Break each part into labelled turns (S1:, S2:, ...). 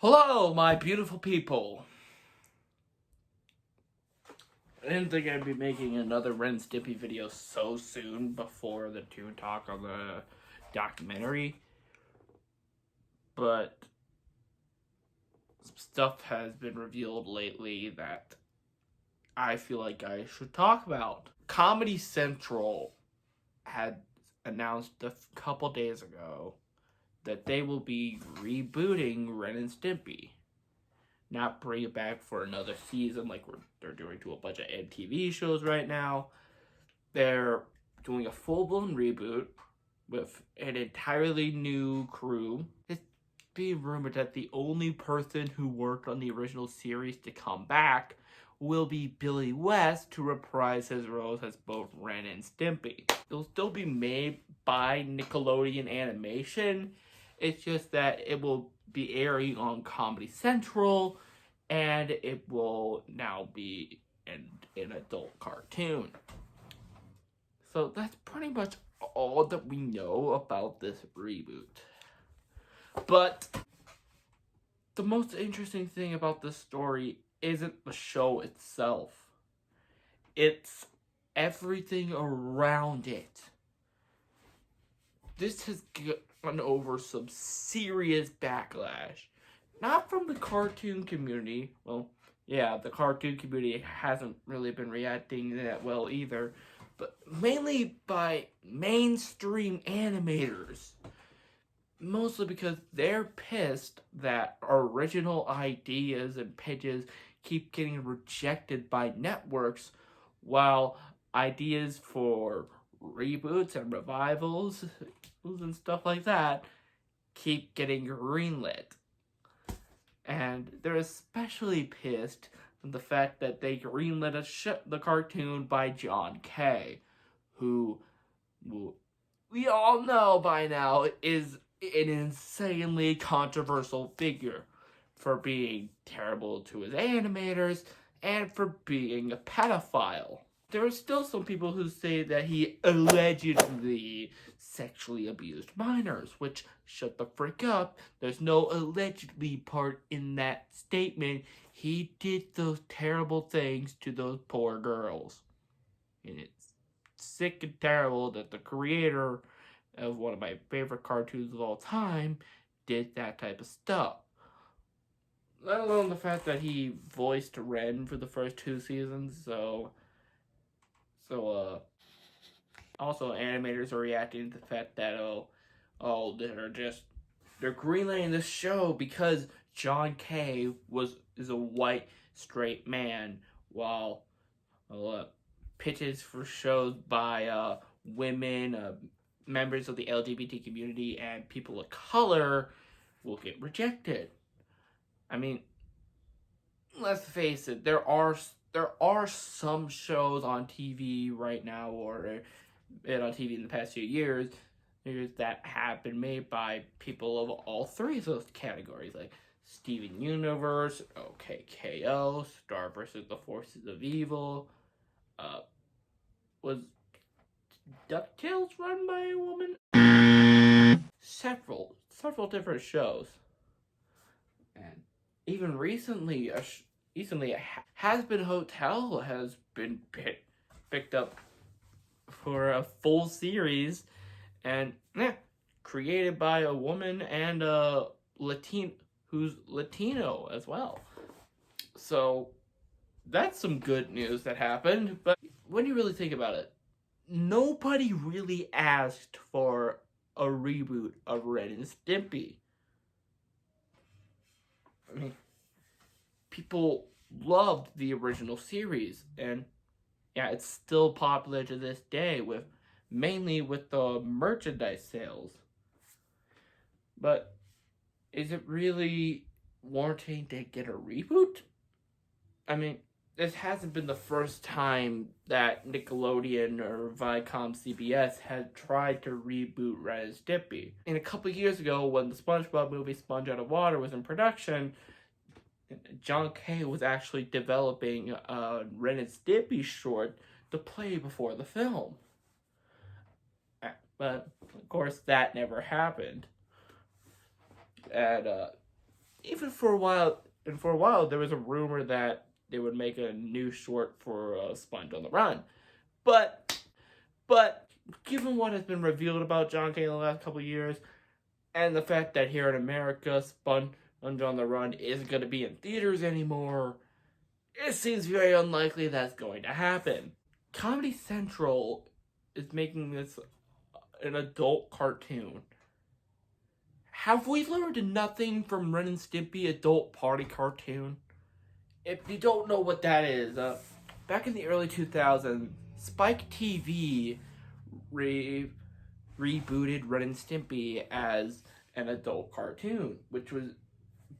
S1: Hello, my beautiful people. I didn't think I'd be making another Ren&stimpy video so soon before the Toon Talk on the documentary, but some stuff has been revealed lately that I feel like I should talk about. Comedy Central had announced a couple days ago that they will be rebooting Ren&stimpy. Not bring it back for another season like they're doing to a bunch of MTV shows right now. They're doing a full-blown reboot with an entirely new crew. It's being rumored that the only person who worked on the original series to come back will be Billy West to reprise his roles as both Ren and Stimpy. It'll still be made by Nickelodeon Animation. It's just that it will be airing on Comedy Central, and it will now be an adult cartoon. So that's pretty much all that we know about this reboot. But the most interesting thing about this story isn't the show itself. It's everything around it. This has gone over some serious backlash. Not from the cartoon community. Well, yeah, the cartoon community hasn't really been reacting that well either. But mainly by mainstream animators. Mostly because they're pissed that original ideas and pitches keep getting rejected by networks, while ideas for reboots and revivals and stuff like that keep getting greenlit. And they're especially pissed at the fact that they greenlit the cartoon by John Kay, who we all know by now is an insanely controversial figure for being terrible to his animators and for being a pedophile. There are still some people who say that he allegedly sexually abused minors, which, shut the frick up, there's no allegedly part in that statement. He did those terrible things to those poor girls. And it's sick and terrible that the creator of one of my favorite cartoons of all time did that type of stuff. Let alone the fact that he voiced Ren for the first 2 seasons, so also animators are reacting to the fact that they're greenlighting this show because John Kay is a white straight man, while pitches for shows by women, members of the LGBT community, and people of color will get rejected. I mean, let's face it, there are some shows on TV right now, or been on TV in the past few years, that have been made by people of all three of those categories, like Steven Universe, OKKO, Star vs. the Forces of Evil. Was DuckTales run by a woman? Several different shows. And even recently, Has-Been Hotel has been picked up for a full series, and created by a woman and a who's Latino as well. So that's some good news that happened. But when you really think about it, nobody really asked for a reboot of Ren and Stimpy. I mean, people loved the original series, and yeah, it's still popular to this day, mainly with the merchandise sales. But is it really warranting to get a reboot? I mean, this hasn't been the first time that Nickelodeon or Viacom CBS had tried to reboot Ren and Stimpy. And a couple years ago, when the SpongeBob movie Sponge Out of Water was in production, John Kay was actually developing a Ren and Stimpy short to play before the film. But, of course, that never happened. And even for a while, there was a rumor that they would make a new short for Sponge on the Run. But given what has been revealed about John K in the last couple of years, and the fact that here in America, Sponge on the Run isn't going to be in theaters anymore, it seems very unlikely that's going to happen. Comedy Central is making this an adult cartoon. Have we learned nothing from Ren and Stimpy adult party cartoon? If you don't know what that is, back in the early 2000s, Spike TV rebooted Ren and Stimpy as an adult cartoon, which was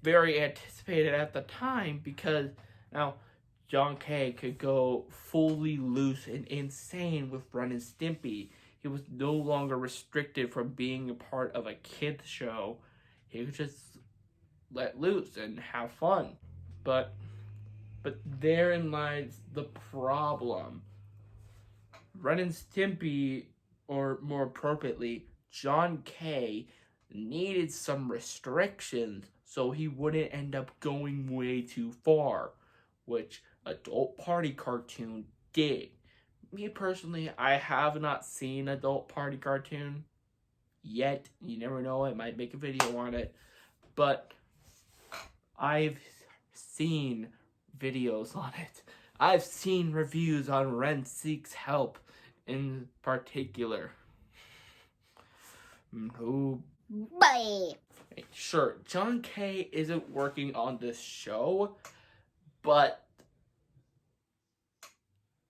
S1: very anticipated at the time because now John K could go fully loose and insane with Ren and Stimpy. He was no longer restricted from being a part of a kids show. He could just let loose and have fun. But therein lies the problem. Ren and Stimpy, or more appropriately, John K, needed some restrictions so he wouldn't end up going way too far, which adult party cartoon did. Me personally, I have not seen adult party cartoon yet. You never know, I might make a video on it. But I've seen videos on it. I've seen reviews on Ren Seeks Help in particular. Who? Bye. Sure, John K isn't working on this show, but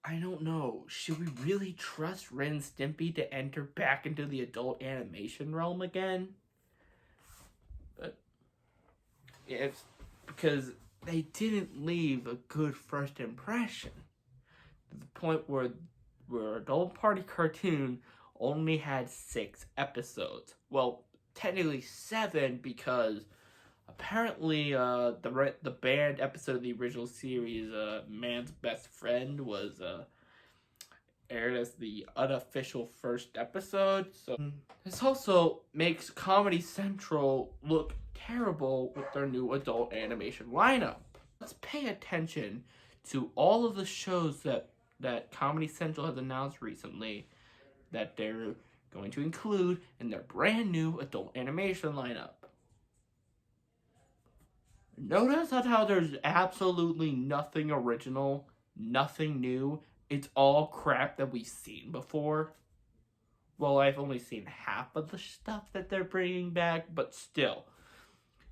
S1: I don't know. Should we really trust Ren and Stimpy to enter back into the adult animation realm again? But it's because they didn't leave a good first impression. To the point where Adult Party Cartoon only had 6 episodes. Well, technically 7 because apparently the banned episode of the original series, Man's Best Friend, was aired as the unofficial first episode. So this also makes Comedy Central look terrible with their new adult animation lineup. Let's pay attention to all of the shows that Comedy Central has announced recently that they're going to include in their brand new adult animation lineup. Notice how there's absolutely nothing original, nothing new. It's all crap that we've seen before. Well, I've only seen half of the stuff that they're bringing back, but still.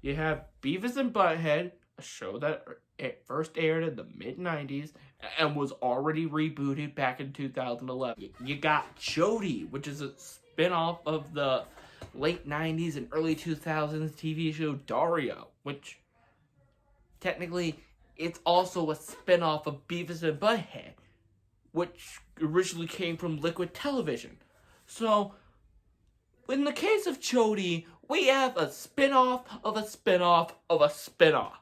S1: You have Beavis and Butthead, a show that it first aired in the mid-90s and was already rebooted back in 2011. You got Jody, which is a spin-off of the late 90s and early 2000s TV show Dario, which technically it's also a spin-off of Beavis and Butthead, which originally came from Liquid Television. So, in the case of Jody, we have a spin-off of a spin-off of a spin-off.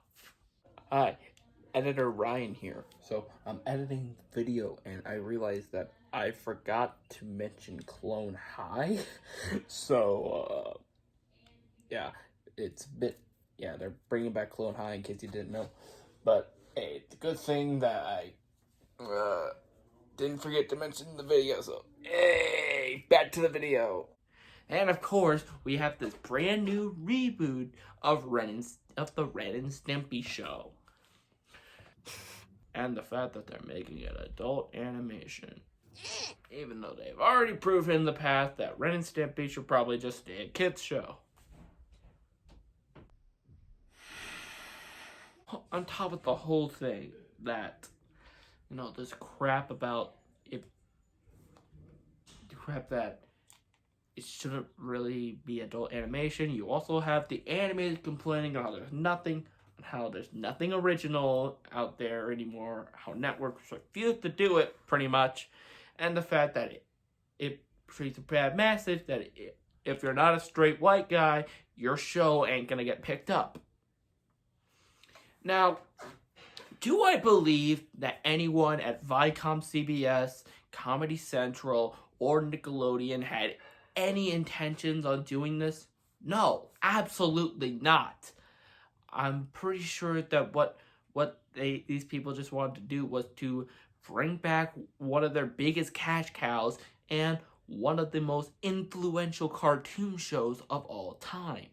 S1: Hi, Editor Ryan here. So, I'm editing the video and I realized that I forgot to mention Clone High. So, yeah, it's a bit, yeah, they're bringing back Clone High in case you didn't know. But, hey, it's a good thing that I didn't forget to mention the video, so, hey, back to the video. And of course, we have this brand new reboot of the Ren and Stimpy show. And the fact that they're making it adult animation. Even though they've already proven in the past that Ren and Stimpy should probably just stay a kids show. On top of the whole thing, that, you know, this crap about it, that it shouldn't really be adult animation. You also have the animators complaining about how there's nothing original out there anymore, how networks refuse to do it, pretty much, and the fact that it creates a bad message that if you're not a straight white guy, your show ain't gonna get picked up. Now, do I believe that anyone at Viacom CBS, Comedy Central, or Nickelodeon had any intentions on doing this? No, absolutely not. I'm pretty sure that what these people just wanted to do was to bring back one of their biggest cash cows and one of the most influential cartoon shows of all time.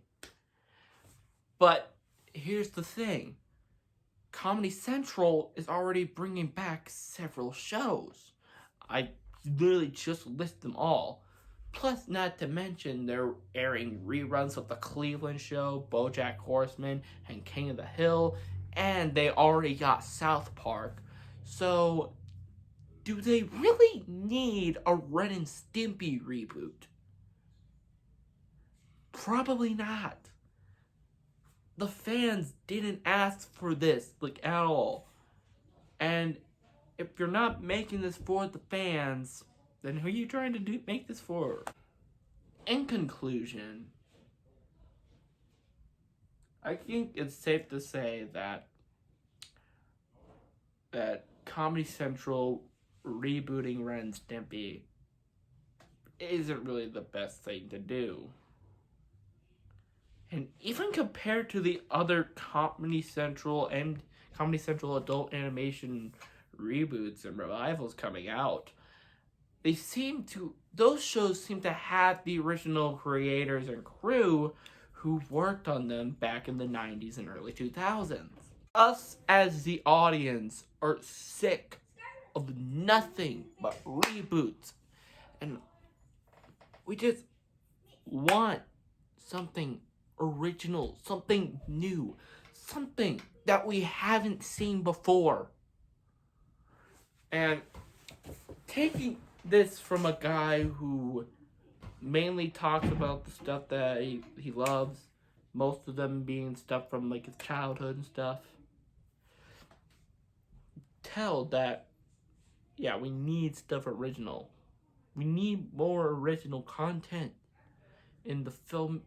S1: But here's the thing. Comedy Central is already bringing back several shows. I literally just list them all. Plus, not to mention, they're airing reruns of The Cleveland Show, BoJack Horseman, and King of the Hill, and they already got South Park. So, do they really need a Ren and Stimpy reboot? Probably not. The fans didn't ask for this, like, at all. And if you're not making this for the fans, then who are you trying to make this for? In conclusion, I think it's safe to say that Comedy Central rebooting Ren and Stimpy isn't really the best thing to do. And even compared to the other Comedy Central and Comedy Central adult animation reboots and revivals coming out, those shows seem to have the original creators and crew who worked on them back in the 90s and early 2000s. Us as the audience are sick of nothing but reboots, and we just want something original, something new, something that we haven't seen before. And taking this from a guy who mainly talks about the stuff that he loves, most of them being stuff from like his childhood and stuff, tell that, yeah, we need stuff original. We need more original content in the film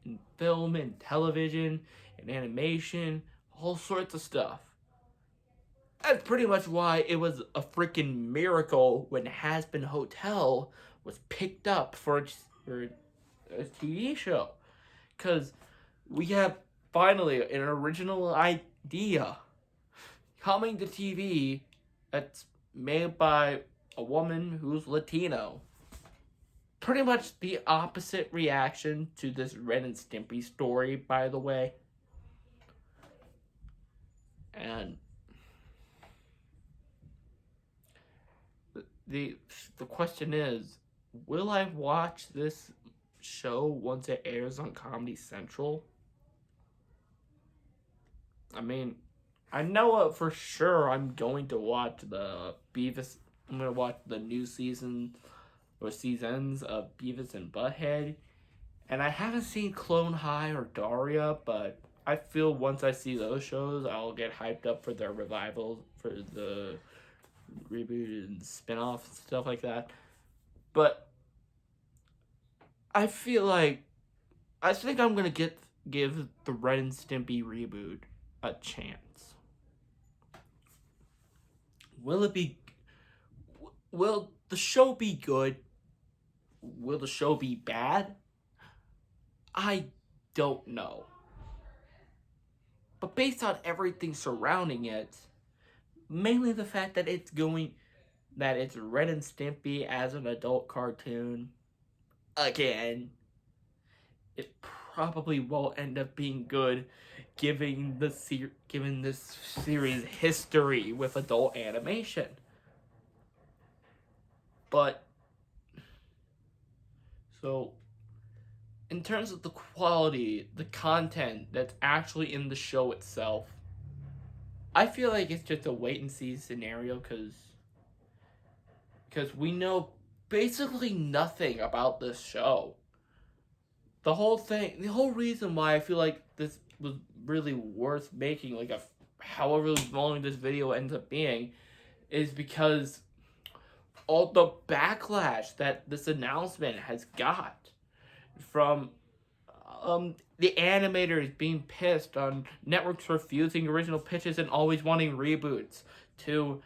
S1: and television and animation, all sorts of stuff. That's pretty much why it was a freaking miracle when Hazbin Hotel was picked up for a TV show. Because we have finally an original idea coming to TV that's made by a woman who's Latino. Pretty much the opposite reaction to this Ren and Stimpy story, by the way. And the question is, will I watch this show once it airs on Comedy Central? I mean, I know for sure I'm going to watch the new season or seasons of Beavis and Butthead. And I haven't seen Clone High or Daria, but I feel once I see those shows, I'll get hyped up for their revivals, for the reboot and spin-off and stuff like that. But I feel like I think I'm gonna give the Ren and Stimpy reboot a chance. Will the show be good? Will the show be bad? I don't know. But based on everything surrounding it, mainly the fact that it's Ren and Stimpy as an adult cartoon, again, it probably won't end up being good, given this series history with adult animation. But so, in terms of the quality, the content that's actually in the show itself, I feel like it's just a wait and see scenario because we know basically nothing about this show. The whole reason why I feel like this was really worth making, like however long this video ends up being, is because all the backlash that this announcement has got from the animators being pissed on networks refusing original pitches and always wanting reboots, to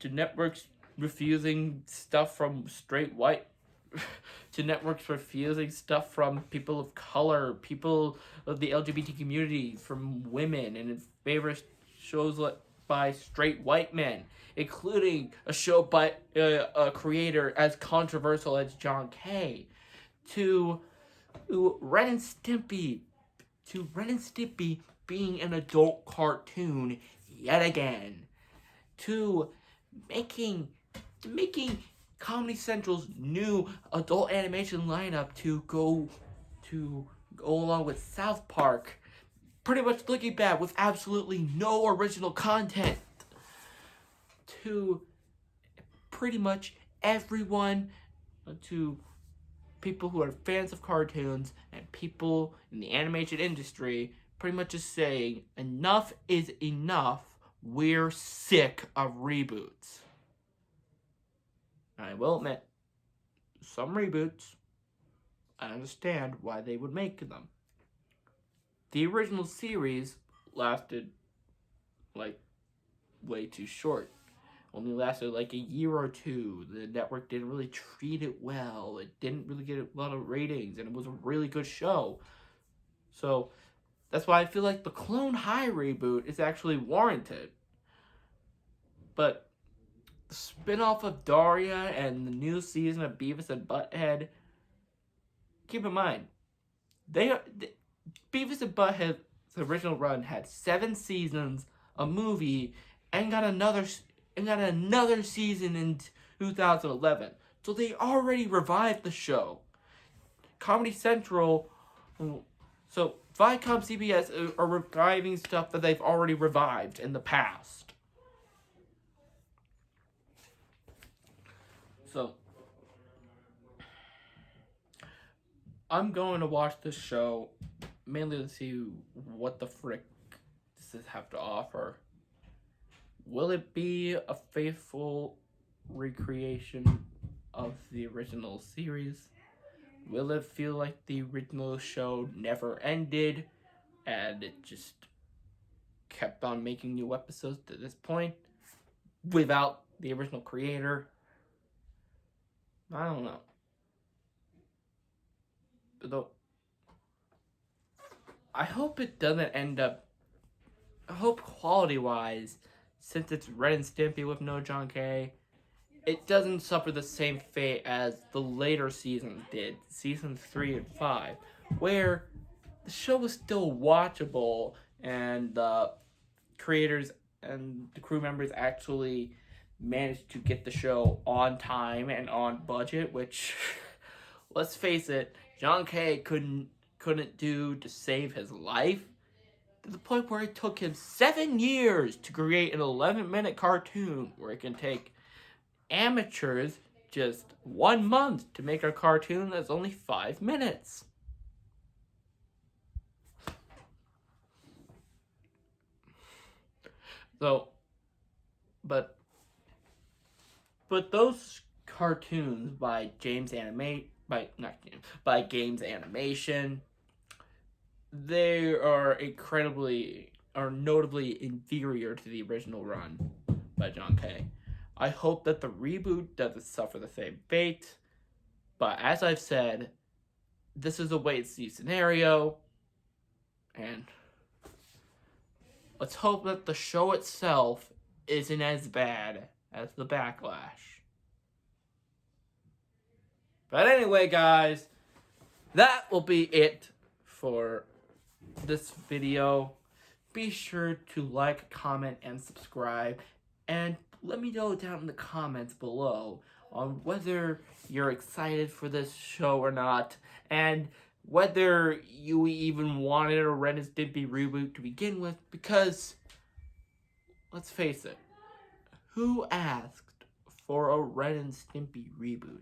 S1: networks refusing stuff from straight white to networks refusing stuff from people of color, people of the LGBT community, from women, and in favor of shows by straight white men, including a show by a creator as controversial as John Kay, to Ren and Stimpy, being an adult cartoon yet again, to making Comedy Central's new adult animation lineup to go along with South Park, pretty much looking bad with absolutely no original content, to pretty much everyone, to people who are fans of cartoons and people in the animation industry, pretty much just saying enough is enough. We're sick of reboots. I will admit, some reboots, I understand why they would make them. The original series lasted, like, way too short. Only lasted like a year or two. The network didn't really treat it well. It didn't really get a lot of ratings, and it was a really good show. So, that's why I feel like the Clone High reboot is actually warranted. But the spin-off of Daria and the new season of Beavis and Butthead, keep in mind, Beavis and Butthead's original run had 7 seasons, a movie, and got another season in 2011. So they already revived the show. Comedy Central, so Viacom, CBS are reviving stuff that they've already revived in the past. So I'm going to watch this show mainly to see what the frick does this have to offer. Will it be a faithful recreation of the original series? Will it feel like the original show never ended and it just kept on making new episodes to this point without the original creator? I don't know. Though I hope it doesn't end up. I hope quality-wise, since it's Ren and Stimpy with no John Kay, it doesn't suffer the same fate as the later seasons did, seasons 3 and 5, where the show was still watchable and the creators and the crew members actually managed to get the show on time and on budget, which, let's face it, John Kay couldn't do to save his life, to the point where it took him 7 years to create an 11-minute cartoon, where it can take amateurs just 1 month to make a cartoon that's only 5 minutes. So, but those cartoons by Games Animation, they are notably inferior to the original run by John Kay. I hope that the reboot doesn't suffer the same fate, but as I've said, this is a wait-and-see scenario, and let's hope that the show itself isn't as bad as the backlash. But anyway, guys, that will be it for this video. Be sure to like, comment, and subscribe, and let me know down in the comments below on whether you're excited for this show or not, and whether you even wanted a Ren and Stimpy reboot to begin with, because, let's face it, who asked for a Ren and Stimpy reboot?